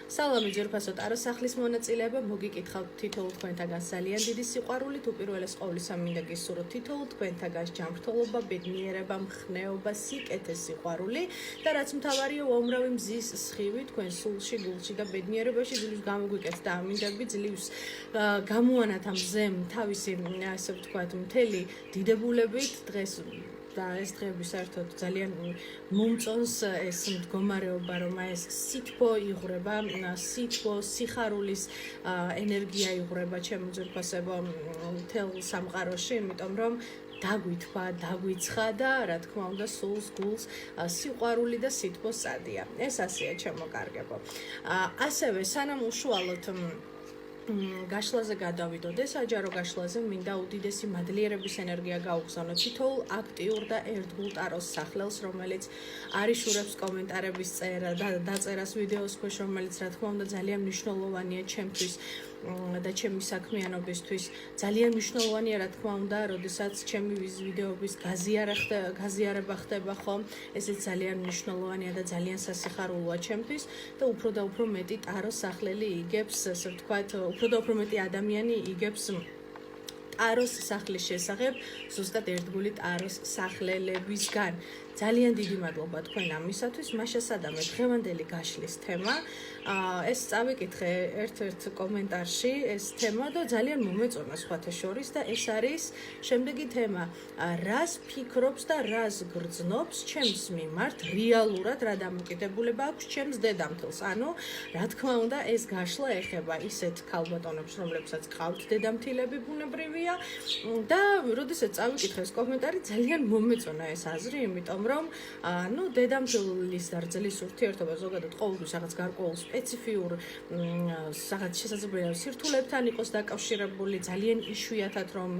სალამი ძვირფასო ტაროს სახლის მონაწილეება, მოგიკითხავთ თითოეულ თქვენთაგან ძალიან დიდი სიყვარულით, უპირველეს ყოვლისა მინდა გისურვოთ თითოეულ თქვენთაგან ჯანმრთელობა, ბედნიერება, მხნეობა, სიკეთე, სიყვარული და რაც მთავარია, უამრავი მზის სხივი თქვენ სულში, გულში და ბედნიერებაში ძლივს გამოგვიკეთთ და ამინდები ძლივს გამოანათ ამ მზემ თავისი, ასე ვთქვათ, მთელი დიდებულებით დღეს და ეს დღეები საერთოდ ძალიან მომწონს ეს მდგომარეობა, რომ ეს სითბო იღვრება, სითბო, სიხარულის ენერგია იღვრება ჩემო ძვირფასებო მთელ სამყაროში, იმიტომ რომ დაგვითბა, დაგვიცხა და რა თქმა უნდა სულს, გულს სიყვარული და სითბო სადია. ეს ასეა ჩემო კარგებო. ასევე სანამ უშუალოდ გაშლაზე გადავიდოდე, საჯარო გაშლაზე მინდა უდიდესი მადლიერების ენერგია გაუგზავნოთ თითოეულ აქტიურ და ერთგულ ტაროს სახლელს, რომელიც არიშურებს კომენტარების წერა და დაწერას ვიდეოს ქვეშ, რომელიც რა თქმა უნდა ძალიან მნიშვნელოვანია ჩემთვის და ჩემი საქმიანობისთვის. ძალიან მნიშვნელოვანია რა თქმა უნდა, როდესაც ჩემი ვიდეოების გაზიარება ხდება ხომ, ესეც ძალიან მნიშვნელოვანია და ძალიან სასიხარულოა ჩემთვის და უფრო მეტი ტაროს სახლელი იგებს, ასე ვთქვათ, უფრო და უფრო მეტი ადამიანი იგებს ტაროს სახლის შესახებ, ზუსტად ერთგული ტაროს სახლებისგან. ძალიან დიდი მადლობა თქვენ ამისათვის. მაშა სადამე დღევანდელი გაშლის თემა. ეს წავიკითხე ერთ-ერთ კომენტარში ეს თემა და ძალიან მომეწონა სხვათა შორის და ეს არის შემდეგი თემა. რას ფიქრობს და რას გრძნობს ჩემს მიმართ რეალურად რა დამოკიდებულება აქვს ჩემს დედამთილს. ანუ რა თქმა უნდა ეს გაშლა ეხება ისეთ ქალბატონებს, რომლებსაც ყავთ დედამთილები ბუნებრივია და როდესაც წავიკითხე ეს კომენტარი ძალიან მომეწონა ეს აზრი, იმიტომ რომ დედამთილის და რძლის ურთიერთობა ზოგადად ყოველთვის რაღაც გარკვეულ სპეციფიურ რაღაც შესაძლებელია სირთულებთან იყოს დაკავშირებული, ძალიან იშვიათად რომ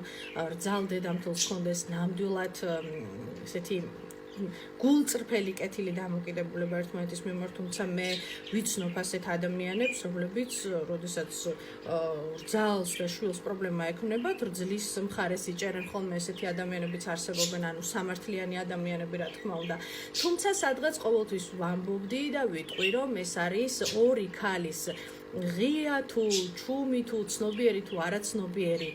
რძალ დედამთილს ჰქონდეს ნამდვილად ესეთი გულწრფელი კეთილი დამოკიდებულება ერთმანეთის მიმართ, თუმცა მე ვიცნობ ასეთ ადამიანებს, რომლებიც როდესაც რძალს და შვილს პრობლემა ექნებათ, რძლის მხარეს იჭერენ ხოლმე ესეთი ადამიანებიც არსებობენ, ანუ სამართლიანი ადამიანები რა თქმა უნდა. თუმცა სადღაც ყოველთვის ვამბობდი და ვიტყვი, რომ ეს არის ორი ქალის ღია თუ ჩუმი თუ ცნობიერი თუ არაცნობიერი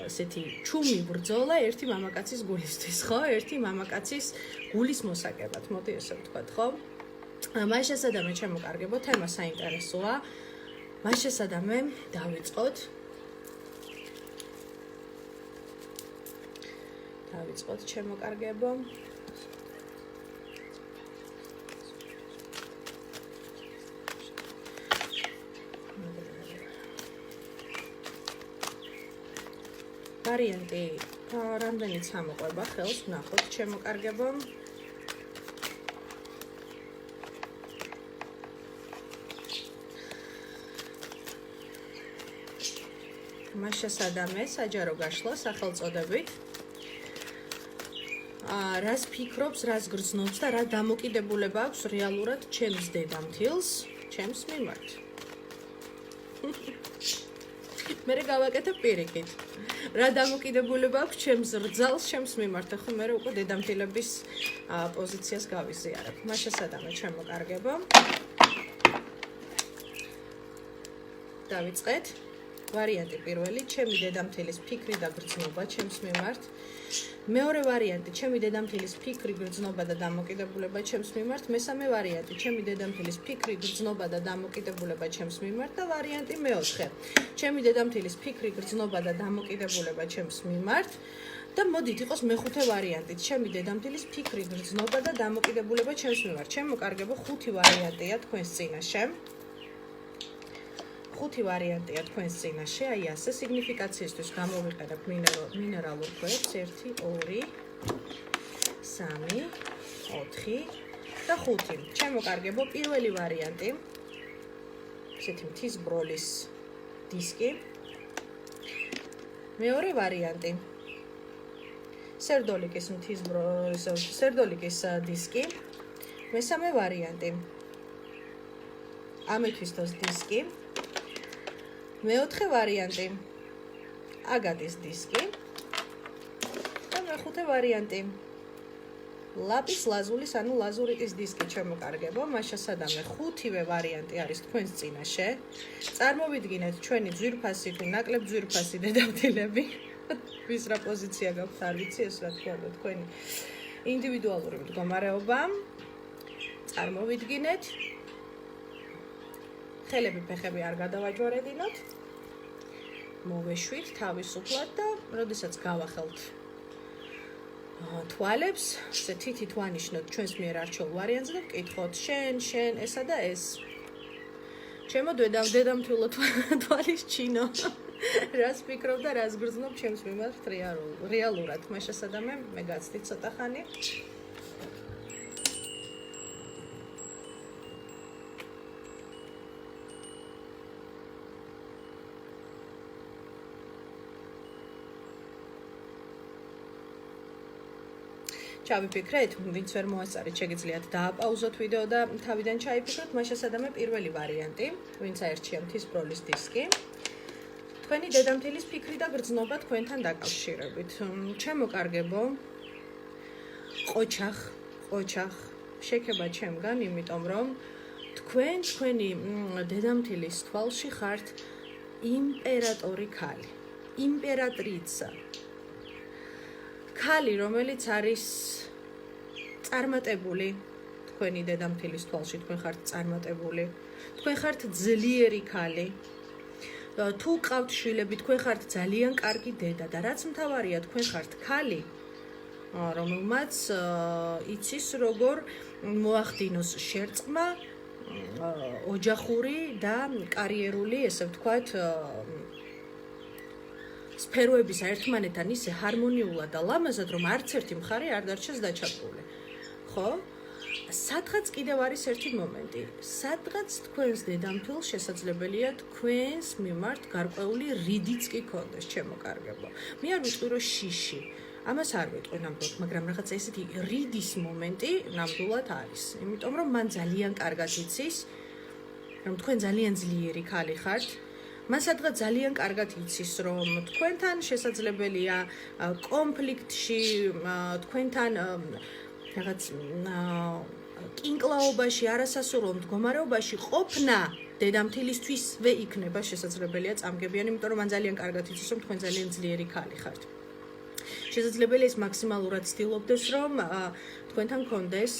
ესეთი ჩუმი ბრძოლა ერთი მამაკაცის გულისთვის, ხო? ერთი მამაკაცის გულის მოსაგებად, მოდი ესე ვთქვათ, ხო? მას შესადამე ჩემო კარგებო, თემა საინტერესოა. მას შესადამე დავიწყოთ. ჩემო კარგებო. ვარიანტი რამდენიც ამოყვება ხელს, ვნახოთ ჩემო კარგებო. მას შესადამე საჯარო გაშლა სახელწოდებით. რას ფიქრობს, რას გრძნობს და რა დამოკიდებულება აქვს რეალურად ჩემს დედამთილს, ჩემს მიმართ. მე გავაკეთებ პირიქით. რა დამოკიდებულება აქვს ჩემს რძალს, ჩემს მიმართ, ხო მე უკვე დედამთილების პოზიციას გავიზიარებ. მას შესადამე ჩემო კარგებო. დავიწყეთ. ვარიანტი პირველი, ჩემი დედამთილის ფიქრი და გრძნობა ჩემს მიმართ. მეორე ვარიანტი, ჩემი დედამთილის ფიქრი, გრძნობა და დამოკიდებულება ჩემს მიმართ. მესამე ვარიანტი, ჩემი დედამთილის ფიქრი, გრძნობა და დამოკიდებულება ჩემს მიმართ და ვარიანტი მეოთხე, ჩემი დედამთილის ფიქრი, გრძნობა და დამოკიდებულება ჩემს მიმართ. და მოდით იყოს მეხუთე ვარიანტი, ჩემი დედამთილის ფიქრი, გრძნობა და დამოკიდებულება ჩემს მიმართ. ჩემო კარგებო, ხუთი ვარიანტია თქვენს წინაშე. ხუთი ვარიანტია თქვენს წინაშე, აი ასე სიგნიფიკაციისთვის გამოვიყენებ მინერალურ ქვებს 1, 2, 3, 4 და 5. ჩემო კარგებო, პირველი ვარიანტი, ესეთი მთის ბროლის დისკი. მეორე ვარიანტი, სერდოლიკის დისკი. მესამე ვარიანტი, ამეთვისტოს დისკი. მეოთხე ვარიანტი, აგატის დისკი და მეხუთე ვარიანტი, ლაპის ლაზულის, ანუ ლაზურიტის დისკი ჩემოკარგებო, მაშასადამე 5-ვე ვარიანტი არის თქვენს წინაშე. წარმოვიდგინეთ ჩვენი ძვირფასი თუ ნაკლებ ძვირფასი დედამთილები. ვის რა პოზიცია გაქვთ, არ ვიცი, ეს რა თქვა და თქვენი ინდივიდუალური მდგომარეობა. წარმოვიდგინეთ. ხელები ფეხები არ გადავაჯვარედინოთ. მოვეშვით თავისუფლად და როდესაც გავახელთ თვალებს, ესე თითით ვანიშნოთ ჩვენს მიერ არჩეულ ვარიანტს და ვკითხოთ შენ, ესა და ეს. ჩემო დედამთილო თვალის ჩინო. რას ფიქრობ და რას გრძნობ ჩემს მიმართ რეალურად. მაშასადამე მე გაცდით ცოტა ხანი. ჩავიფიქრეთ, ვინც ვერ მოასწარეთ, შეგიძლიათ დააპაუზოთ ვიდეო და თავიდან ჩაიფიქროთ. მაშასადამე პირველი ვარიანტი, ვინც აერჩია მთის ბროლის დისკი. თქვენი დედამთილის ფიქრი და გრძნობა თქვენთან დაკავშირებით. ჩემოკარგებო, ყოჩახ შექება ჩემგან, იმიტომ რომ თქვენი დედამთილის თვალში ხართ იმპერატორი ქალი, იმპერატრიცა. ქალი, რომელიც არის წარმატებული, თქვენი დედამთილის თვალში თქვენ ხართ წარმატებული, თქვენ ხართ ძლიერი ქალი. თუ ყავთ შვილები, თქვენ ხართ ძალიან კარგი დედა და რაც მთავარია, თქვენ ხართ ქალი, რომელმაც იცის როგორ მოახდინოს შერწყმა, ოჯახური და კარიერული, ესე ვთქვათ, სფეროების ერთმანეთთან ისე ჰარმონიულად და ლამაზად, რომ არც ერთი მხარე არ დარჩეს დაჩაგრული. ხო? სადღაც კიდევ არის ერთი მომენტი. სადღაც თქვენს დედამთილს შესაძლებელია თქვენს მიმართ გარკვეული რიდიც კი ქონდეს, ჩემოკარგებო. მე არ ვიტყვი რომ შიში. ამას არ ვიტყვი ნამდვილად, მაგრამ რაღაცა ესეთი რიდის მომენტი ნამდვილად არის. იმიტომ რომ მან ძალიან კარგად იცის, რომ თქვენ ძალიან ძლიერი ქალი ხართ. მას სადღაც ძალიან კარგად იცის, რომ თქვენთან შესაძლებელია კონფლიქტში, თქვენთან რაღაც კინკლაობაში, არასასურველ მდგომარეობაში ყოფნა დედამთილისთვისვე იქნება შესაძლებელია წამგებიანი, იმიტომ რომ მან ძალიან კარგად იცის, რომ თქვენ ძალიან ძლიერი ქალი ხართ. შესაძლებელია ის მაქსიმალურად ცდილობდეს, რომ თქვენთან კონდეს,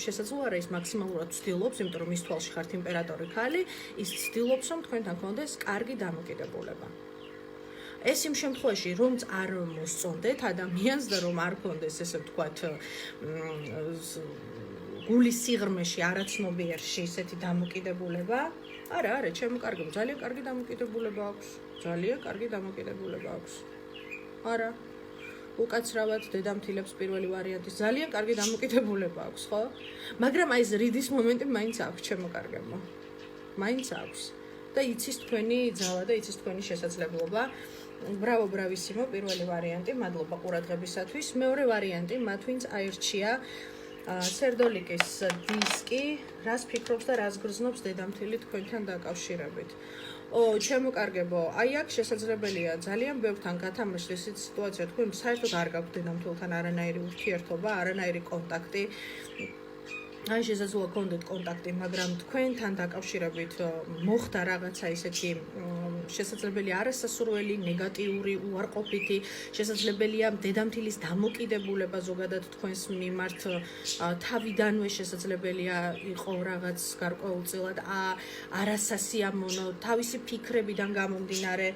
შესაძლოა ის მაქსიმალურად ცდილობს, იმიტომ რომ ის თვალში ხართ იმპერატორი ქალი, ის ცდილობს, რომ თქვენთან კონდეს კარგი დამოკიდებულება. ეს იმ შემთხვევაში, რომ არ მოსწონდეთ ადამიანს და რომ არ კონდეს, ესე ვთქვათ, გულის სიღრმეში არაცნობიერში ისეთი დამოკიდებულება, არა, ჩემოკარგებო, ძალიან კარგი დამოკიდებულება აქვს. ძალიან კარგი დამოკიდებულება აქვს. არა. უკაცრავად დედამთილებს პირველი ვარიანტის ძალიან კარგი დამოკიდებულება აქვს, ხო? მაგრამ აი ეს რიდის მომენტი მაინც აქვს ჩემოკარგებო. მაინც აქვს. და იცის თქვენი ძალა და იცის თქვენი შესაძლებლობა. ბრავისიმო პირველი ვარიანტი, მადლობა ყურადღებისათვის. მეორე ვარიანტი, მათ ვინც აირჩია სერდოლიკის დისკი, რას ფიქრობს და რას გრძნობს დედამთილი თქვენთან დაკავშირებით. ჩემოკარგებო, აი აქ შესაძლებელია ძალიან ბევრთან გათამაშდეს ეს სიტუაცია, თქვენ საერთოდ არ გაქვთ დედამთილთან არანაირი ურთიერთობა, არანაირი კონტაქტი. აი შესაძლოა გქონდეთ კონტაქტი, მაგრამ თქვენთან დაკავშირებით მოხდა რაღაცა ისეთი შესაძლებელია არასასურველი, ნეგატიური, უარყოფითი, შესაძლებელია დედამთილის დამოკიდებულება ზოგადად თქვენს მიმართ თავიდანვე შესაძლებელია იყო რაღაც გარკვეულწილად არასასიამოვნო, თავისი ფიქრებიდან გამომდინარე.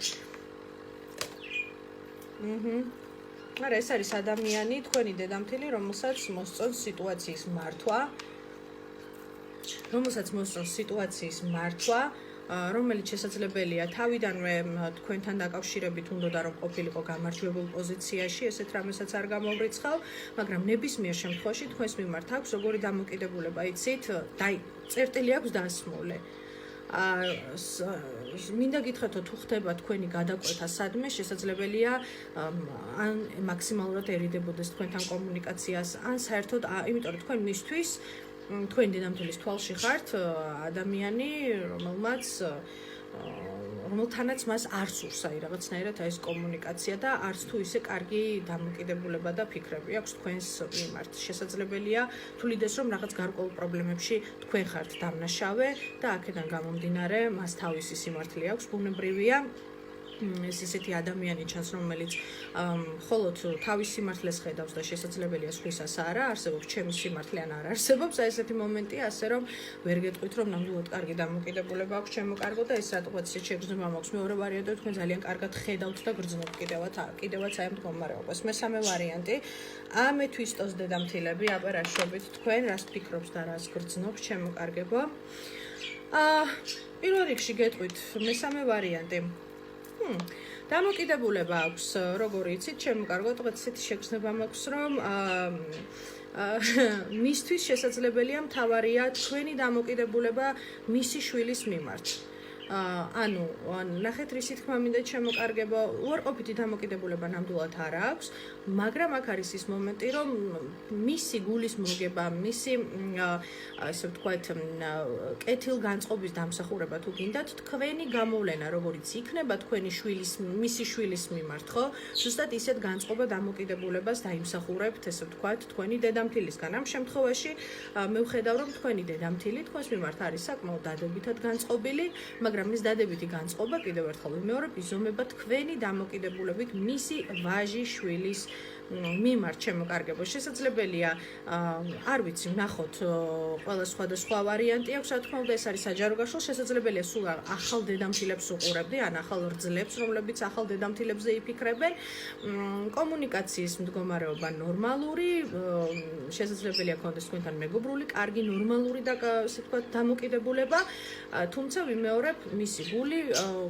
არა, ეს არის ადამიანი, თქვენი დედამთილი, რომელსაც მოსწონს სიტუაციის მართვა, რომელიც შესაძლებელია თავიდანვე თქვენთან დაკავშირებით უნდოდა რომ ყოფილიყო გამარჯვებულ პოზიციაში, ესეთ რამესაც არ გამოვრიცხავ, მაგრამ ნებისმიერ შემთხვევაში თქვენს მიმართ აქვს როგორი დამოკიდებულება, იცით, წერტილი აქვს დასმული. მინდა გითხრათო, თუ ხდება თქვენი გადაკვეთა სადმე, შესაძლებელია ან მაქსიმალურად ერიდებოდეს თქვენთან კომუნიკაციას, ან საერთოდ, იმიტომ რომ თქვენ მისთვის თქვენი დედამთილის თვალში ხართ ადამიანი, რომელმაც რომელთანაც მას არ სურს აი რაღაცნაირად ეს კომუნიკაცია და არც თუ ისე კარგი დამოკიდებულება და ფიქრები აქვს თქვენს მიმართ. შესაძლებელია თulides რომ რაღაც გარკვეულ პრობლემებში თქვენ ხართ დამნაშავე და აქედან გამომდინარე მას თავისი სიმართლე აქვს, ბუნებრივია. ეს ესეთი ადამიანი ჩანს, რომელიც მხოლოდ თავის სიმართლეს ხედავს და შესაძლებელია სხვისას არა არსებობს ჩემი სიმართლე ან არ არსებობს. აი ესეთი მომენტია, ასე რომ ვერ გეტყვით რომ ნამდვილად კარგი დამოკიდებულება აქვს ჩემო კარგო და ეს რატომაც ისეთ შეგრძნება მაქვს. მეორე ვარიანტი თქვენ ძალიან კარგად ხედავთ და გრძნობთ კიდევაც აი ამ მდგომარეობას. მესამე ვარიანტი, ამე თვისტოს დედამთილები აპერაშობით თქვენ რას ფიქრობს და რას გრძნობს ჩემო კარგებო. პირველ რიგში გეტყვით მესამე ვარიანტი. დამოკიდებულება აქვს, როგორი იცით, ჩემო კარგო, თქო ისეთი შეგრძნება მაქვს, რომ მისთვის შესაძლებელია მთავარია თქვენი დამოკიდებულება მისი შვილის მიმართ. ანუ ნახეთ რისი თქმა მინდა ჩემო კარგებო, უარყოფითი დამოკიდებულება ნამდვილად არ აქვს, მაგრამ აქ არის ის მომენტი, რომ მისი გულის მოგება, მისი ასე ვთქვათ, კეთილგანწყობის დამსახურება თუ გინდათ, თქვენი გამოვლენა, როგორიც იქნება თქვენი მისი შვილის მიმართ, ხო? ზუსტად ისეთ განწყობა დამოკიდებულებას დაიმსახურებთ, ესე ვთქვათ, თქვენი დედამთილისგან. ამ შემთხვევაში მე ვხედავ, რომ თქვენი დედამთილი თქვენს მიმართ არის საკმაოდ დადებითად განწყობილი, მაგრამ მის დადებითი განწყობა კიდევ ერთხელ ვიმეორებ, იზომება თქვენი დამოკიდებულებით მისი ვაჟის შვილის მიმართ ჩემო კარგებო. შესაძლებელია არ ვიცი, ვნახოთ ყველა სხვადასხვა ვარიანტი აქვს, რა თქმა უნდა ეს არის საჯარო გაშლა, შესაძლებელია სულ ახალ დედამთილებს უყურებდი, ან ახალ რძლებს, რომლებიც ახალ დედამთილებზე იფიქრებენ. კომუნიკაციის მდგომარეობა ნორმალური, შესაძლებელია გქონდეს თქვენთან მეგობრული, კარგი ნორმალური და ასე ვთქვათ დამოკიდებულება, თუმცა ვიმეორებ მისი გული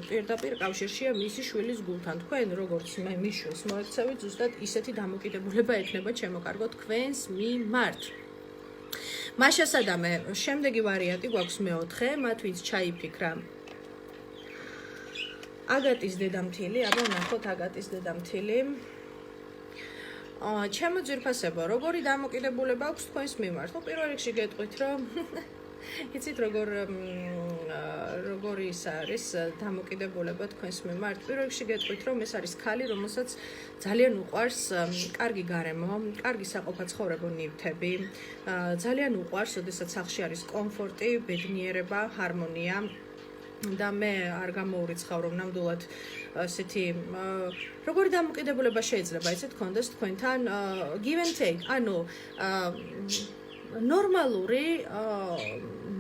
პირდაპირ კავშირშია მისი შვილის გულთან. თქვენ როგორც მის შვილს მოექცევით, ზუსტად ისეთი დამოკიდებულება ექნება ჩემო კარგო თქვენს მიმართ. მაშასადამე, შემდეგი ვარიანტი გვაქვს მეოთხე, მათ ვინც ჩაიფიქრა აგატის დედამთილი, აბა ნახოთ აგატის დედამთილი. ჩემო ძვირფასებო, როგორი დამოკიდებულება აქვს თქვენს მიმართ? ნუ პირველ რიგში გეტყვით, რომ იცით როგორი ის არის დამოკიდებულება თქვენს მიმართ. პირველ რიგში გეტყვით, რომ ეს არის ქალი, რომელსაც ძალიან უყვარს კარგი გარემო, კარგი საყოფაცხოვრებო ნივთები, ძალიან უყვარს, როდესაც სახლში არის კომფორტი, ბედნიერება, ჰარმონია. და მე არ გამოურიცხავ რომ ნამდვილად ასეთი როგორი დამოკიდებულება შეიძლება ისეთ გქონდეს თქვენთან give and take, ანუ ნორმალური,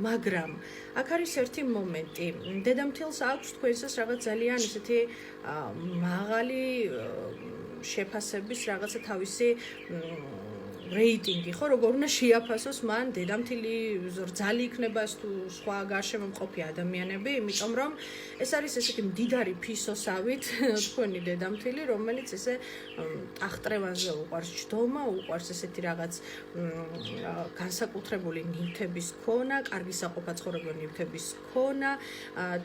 მაგრამ აქ არის ერთი მომენტი. დედამთილს აქვს თქვენსას რაღაც ძალიან ესეთი მაღალი შეფასების რაღაცა თავისი რეიტინგი, ხო, როგორ უნდა შეაფასოს მან დედამთილი რძალი იქნება თუ სხვა გარშემო მყოფი ადამიანები, იმიტომ რომ ეს არის ესეთი მდიდარი ფისოსავით თქვენი დედამთილი, რომელიც ესე ტახტრევანზე უყვარს ჯდომა, უყვარს ესეთი რაღაც განსაკუთრებული ნივთების ქონა, კარგი საყოფაცხოვრებო ნივთების ქონა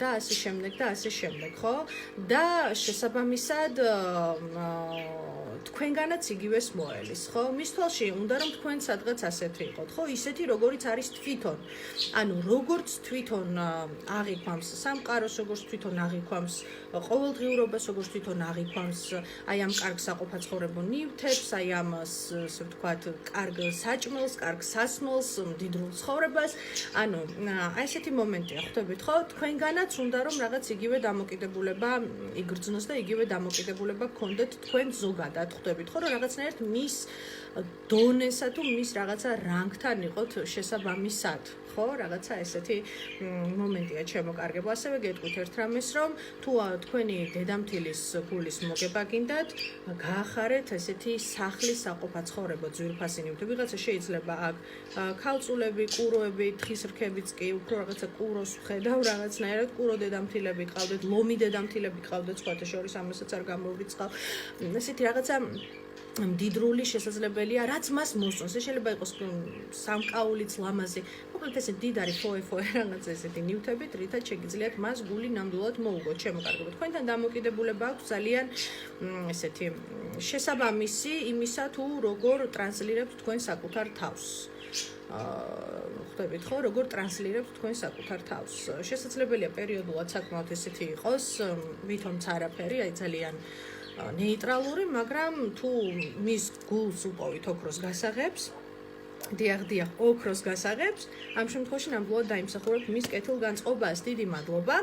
და ასე შემდეგ და ასე შემდეგ, ხო? და შესაბამისად თქვენგანაც იგივეს მოელის, ხო? მის თვალში უნდა რომ თქვენ სადღაც ასეთი იყოთ, ხო? ისეთი როგორიც არის თვითონ. ანუ როგორც თვითონ აღიქვამს სამყაროს, როგორც თვითონ აღიქვამს ყოველდღიურობას, როგორც თვითონ აღიქვამს აი ამ კარგ საყოფაცხოვრებო ნივთებს, აი ამ ასე ვთქვათ, კარგ საჭმელს, კარგ სასმელს, მდიდრულ ცხოვრებას. ანუ აი ესეთი მომენტია, ხვდებით, ხო? თქვენგანაც უნდა რომ რაღაც იგივე დამოკიდებულება იგრძნოს და იგივე დამოკიდებულება გქონდეთ თქვენ ზოგადად, ხვდებით, ხო? რომ რაღაცნაირად მის დონესა თუ მის რაღაცა რანგთან იყოთ შესაბამისად, ხო? რაღაცა ესეთი მომენტია ჩემო კარგებო. ასევე გეტყვით ერთ რამეს, რომ თუ თქვენი დედამთილის გულის მოგება გინდათ, გაახარეთ ესეთი სახლის საყოფაცხოვრებო ძვირფასი ნივთები. ვიღაცა შეიძლება აქ ქალწულები, კუროები, თხის რქებიც კი, უფრო რაღაცა კუროს ვხედავ, რაღაცნაირად კურო დედამთილები ყავდეთ, ლომი დედამთილები ყავდეთ, სხვათა შორის ამასაც არ გამოვრიცხავ. ესეთი რაღაცა მდიდრული შესაძლებელია, რაც მას მოსწონს. ეს შეიძლება იყოს სამკაულიც, ლამაზი, მოკლედ ესე მდიდარი ფოე რაღაცა ესეთი ნივთებით, რითაც შეგიძლიათ მას გული ნამდვილად მოუგოთ. ჩემო კარგებო, თქვენთან დამოკიდებულება აქვს ძალიან ესეთი შესაბამისი იმისა, თუ როგორ ტრანსლირებთ თქვენ საკუთარ თავს. ხვდებით ხო, როგორ ტრანსლირებთ თქვენ საკუთარ თავს. შესაძლებელია პერიოდულად საკმაოდ ესეთი იყოს, ვითომც არაფერი, აი ძალიან ნეიტრალური, მაგრამ თუ მის გულს უპოვით ოქროს გასაღებს, დიახ, ოქროს გასაღებს, ამ შემთხვევაში ნამდვილად დაიმსახურებთ მის კეთილგანწყობას. დიდი მადლობა.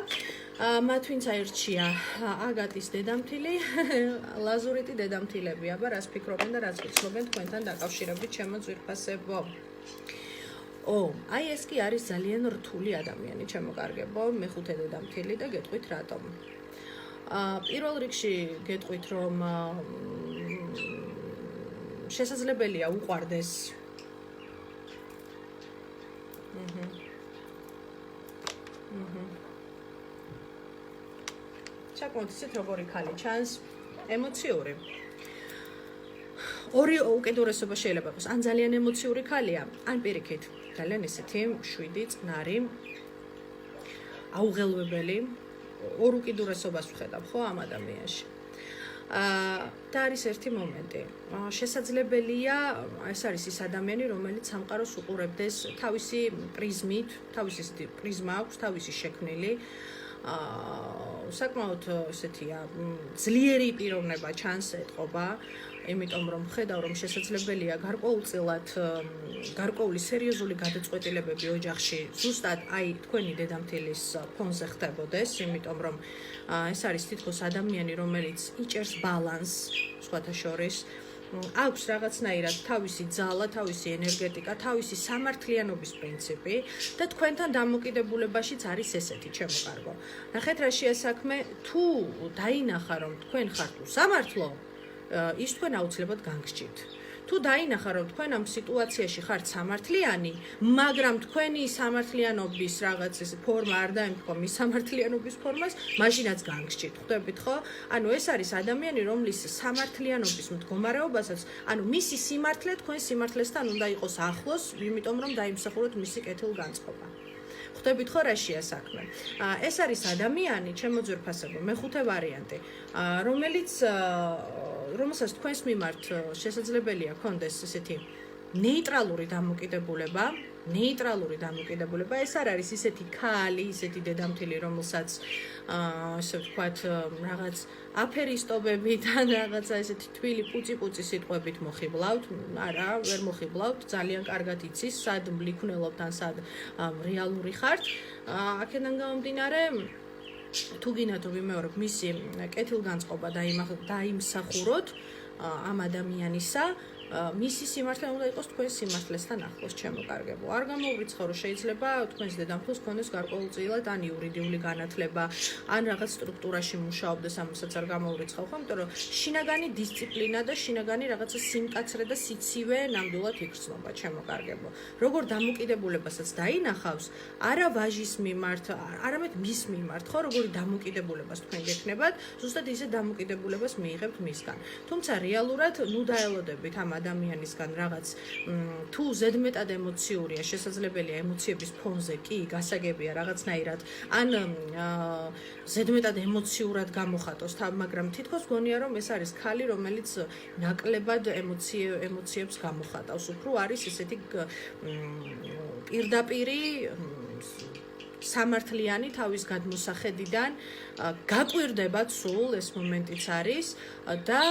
მათ ვინც აირჩია აგატის დედამთილი, ლაზურიტი დედამთილები, აბა რას ფიქრობენ და რას გიცნობენ თქვენთან დაკავშირებით, ჩემო ძვირფასებო. აი ეს კი არის ძალიან რთული ადამიანი, ჩემო კარგებო, მეხუთე დედამთილი და გეტყვით რატომ. პირველ რიგში გეტყვით, რომ შესაძლებელია უყვარდეს საკმაოდ ისეთ როგორი ქალი ჩანს, ემოციური. ორი უკიდურესობა შეიძლება იყოს, ან ძალიან ემოციური ქალია, ან პირიქით, ძალიან ისეთი შვიდი, წყნარი, აუღელვებელი, ორ უკიდურესობას ვხედავ ხო ამ ადამიანში. და არის ერთი მომენტი. შესაძლებელია, ეს არის ის ადამიანი, რომელიც სამყაროს უყურებდეს თავისი პრიზმით, თავისი პრიზმა აქვს, თავისი შექმნილი. საკმაოდ ესეთია, ძლიერი პიროვნება ჩანს ეთყობა, იმიტომ რომ ხედავ რომ შესაძლებელია გარკვეულწილად გარკვეული სერიოზული გადაწყვეტილებები ოჯახში ზუსტად აი თქვენი დედამთილის ფონზე ხდებოდეს, იმიტომ რომ ეს არის თითქოს ადამიანი, რომელიც იჭერს ბალანსს, სხვათა შორის, აქვს რაღაცნაირად თავისი ძალა, თავისი ენერგეტიკა, თავისი სამართლიანობის პრინციპი და თქვენთან დამოკიდებულებაშიც არის ესეთი, ჩემო კარგო. ნახეთ რა შეასაქმე, თუ დაინახა რომ თქვენ ხართ უსამართლო, ის თქვენ აუცილებლად განგსჭირთ. თუ დაინახა რომ თქვენ ამ სიტუაციაში ხართ სამართლიანი, მაგრამ თქვენი სამართლიანობის რაღაც ეს ფორმა არ დაემთხვა მის სამართლიანობის ფორმას, მაშინაც განგსჭირთ. ხვდებით ხო? ანუ ეს არის ადამიანი, რომლის სამართლიანობის მდგომარეობასაც, ანუ მისი სიმართლე თქვენ სიმართლესთან უნდა იყოს ახლოს, იმიტომ რომ დაიმსახუროთ მისი კეთილგანწყობა. ხვდებით ხო რა შეასაქმე? ეს არის ადამიანი, ჩემო ძვირფასებო, მეხუთე ვარიანტი, რომელსაც თქვენს მიმართ შესაძლებელია ქონდეს ესეთი ნეიტრალური დამოკიდებულება, ეს არ არის ისეთი ქალი, ისეთი დედამთილი, რომელსაც ესე ვთქვათ, რაღაც აფერისტობებით ან რაღაცა ესეთი თვილი პუწი-პუწი სიტყვებით მოხიბლავთ. არა, ვერ მოხიბლავთ, ძალიან კარგად იცის, სად მლიქვნელობთ ან სად რეალური ხართ. აქედან გამომდინარე, თუ გინდათ რომ ვიმეორებ მისი კეთილგანწყობა დაიმსახუროთ ამ ადამიანისა, მისი სიმართლე უნდა იყოს თქვენს სიმართლესთან ახლოს, ჩემო კარგებო. არ გამოვრიცხავ, რომ შეიძლება თქვენს დედამთილს ქონდეს გარკვეულწილად ან იურიდიული განათლება, ან რაღაც სტრუქტურაში მუშაობდეს, ამასაც არ გამოვრიცხავ, ხო? იმიტომ რომ შინაგანი დისციპლინა და შინაგანი რაღაცა სიმკაცრე და სიცივე ნამდვილად იგრძნობა, ჩემო კარგებო. როგორ დამოკიდებულებასაც დაინახავს, არა ვაჟის მიმართ, არამედ მის მიმართ, ხო? როგორი დამოკიდებულებას თქვენ გექნებათ, ზუსტად ისე დამოკიდებულებას მიიღებთ მისგან. თუმცა რეალურად, დაელოდებით ამ ადამიანისგან რაღაც თუ ზედმეტად ემოციურია, შესაძლებელია ემოციების ფონზე კი გასაგებია რაღაცნაირად, ან ზედმეტად ემოციურად გამოხატოს, მაგრამ თითქოს გონია რომ ეს არის ქალი, რომელიც ნაკლებად ემოციებს გამოხატავს. უფრო არის ესეთი პირდაპირი სამართლიანი თავის გადმოსახედიდან გაკვირდებათ სულ ეს მომენტიც არის და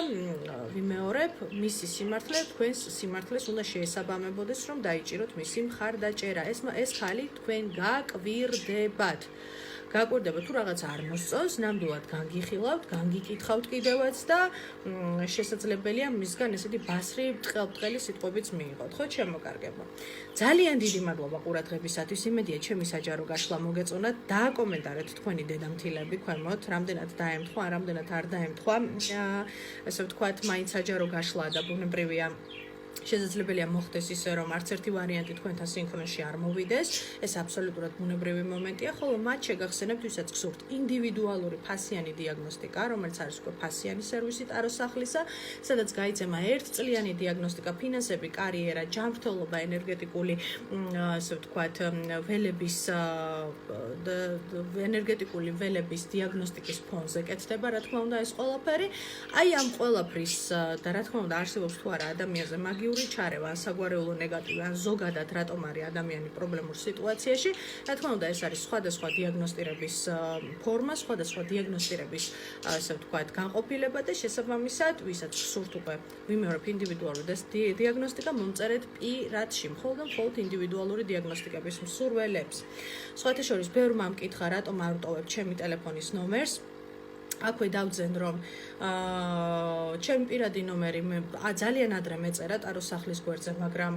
ვიმეორებ მისი სიმართლე თქვენს სიმართლეს უნდა შეესაბამებოდეს რომ დაიჭიროთ მისი მხარდაჭერა. ეს ხალი თქვენ გაკვირდებათ. თუ რაღაც არ მოსწონს, ნამდვილად განგიხილავთ, განგიკითხავთ კიდევაც და შესაძლებელია მისგან ესეთი ბასრი ბრტყელი სიტყვებიც მიიღოთ, ხო, ჩემო კარგებო. ძალიან დიდი მადლობა ყურადღებისათვის. იმედია, ჩემი საჯარო გაშლა მოგეწონათ. დააკომენტარეთ თქვენი დედამთილები ქვემოთ, რამდენად დაემთხვა, რამდენად არ დაემთხვა. ესე ვთქვათ, მაინც საჯარო გაშლა და ბუნებრივია შესაძლებელია მოხდეს ისე, რომ არც ერთი ვარიანტი თქვენთან სინქრონში არ მოვიდეს. ეს აბსოლუტურად ბუნებრივი მომენტია, ხოლო მათ შეგახსენებთ, ვისაც გსურთ ინდივიდუალური ფასიანი დიაგნოსტიკა, რომელიც არის უკვე ფასიანი სერვისი ტაროს სახლისა, სადაც გაიცემა ერთწლიანი დიაგნოსტიკა, ფინანსები, კარიერა, ჯანმრთელობა, ენერგეტიკული, ასე ვთქვათ, ენერგეტიკული ველების დიაგნოსტიკის ფონზე კეთდება, რა თქმა უნდა, ეს ყველაფერი. აი ამ ყველაფრის და რა თქმა უნდა, არსებობს თუ არა ადამიანზე ენერგიული ჩარევა, ან საგვარეულო ნეგატივი, ან ზოგადად რატომ არის ადამიანი პრობლემურ სიტუაციაში. რა თქმა უნდა, ეს არის სხვადასხვა დიაგნოსტირების ფორმა, სხვადასხვა დიაგნოსტირების, ასე ვთქვათ, განყოფილება და შესაბამისად, ვისაც სურთ უკვე ვიმეორებ ინდივიდუალური დიაგნოსტიკა, მომწერეთ პირადში, მხოლოდ ინდივიდუალური დიაგნოსტიკების მსურველებს. სხვათა შორის, ბევრმა მკითხა, რატომ არ ვტოვებ ჩემი ტელეფონის ნომერს. აქვე დავძენ, რომ ჩემი პირადი ნომერი ძალიან ადრე მეწერა ტაროს სახლის გვერდზე, მაგრამ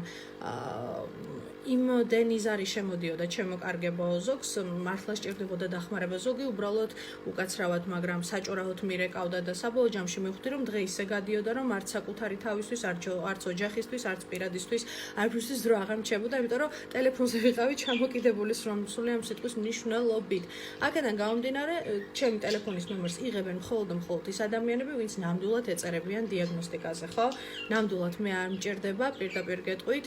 იმდენი ზარი შემოდიოდა ჩემო ზოგს, მართლა სჭირდებოდა დახმარება. ზოგი უბრალოდ უკაცრავად, მაგრამ საჭურაოდ მირეკავდა და საბოლოო ჯამში მივხვდი, რომ დღე ისე გადიოდა, რომ არც საკუთარი თავისთვის, არც ოჯახისთვის, არც პირადისთვის, არცთვის დრო აღარ მრჩებოდა, იმიტომ რომ ტელეფონზე ვიყავი ჩამოკიდებული სრული ამ სიტყვის მნიშვნელობით. აქედან გამომდინარე, ჩემი ტელეფონის ნომერს იღებენ მხოლოდ ის ადამიანები, ვინც ნამდვილად ეწერებიან დიაგნოსტიკაზე, ხო? ნამდვილად მე არ მჭირდება, პირდაპირ გეტყვით,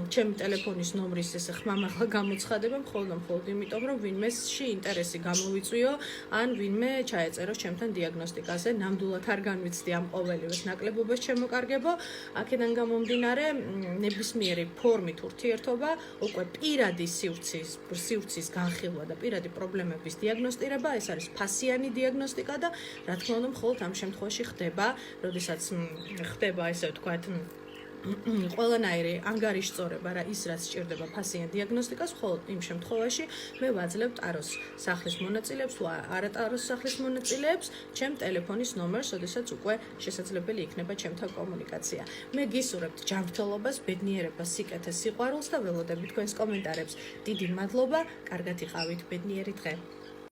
ჩემი ტელეფონის ნომრის ეს ხმამაღლა გამოცხადება მხოლოდ იმიტომ, რომ ვინმეში ინტერესი გამოვიწვიო, ან ვინმე ჩაეწეროს ჩემთან დიაგნოსტიკაზე, ნამდვილად არ განვიცდი ამ ყოველივეს ნაკლებობას ჩემოკარგებო. აქედან გამომდინარე, ნებისმიერი ფორმით ურთიერთობა, უკვე პირადი სივრცის განხილვა და პირადი პრობლემების დიაგნოსტირება, ეს არის ფასიანი დიაგნოსტიკა და რა თქმა უნდა, მხოლოდ ამ შემთხვევაში ხდება, როდესაც ხდება, ესე ვთქვათ, ყველანაირი ანგარიშწორება რა ის რაც სჭირდება ფასიან დიაგნოსტიკას, მხოლოდ იმ შემთხვევაში მე ვაძლევ ტაროს სახლის მონაწილეებს თუ არა ტაროს სახლის მონაწილეებს ჩემ ტელეფონის ნომერს, როდესაც უკვე შესაძლებელი იქნება ჩემთან კომუნიკაცია. მე გისურვებთ ჯანმრთელობას, ბედნიერებას, სიკეთეს, სიყვარულს და ველოდებით თქვენს კომენტარებს. დიდი მადლობა, კარგად იყავით, ბედნიერი დღე.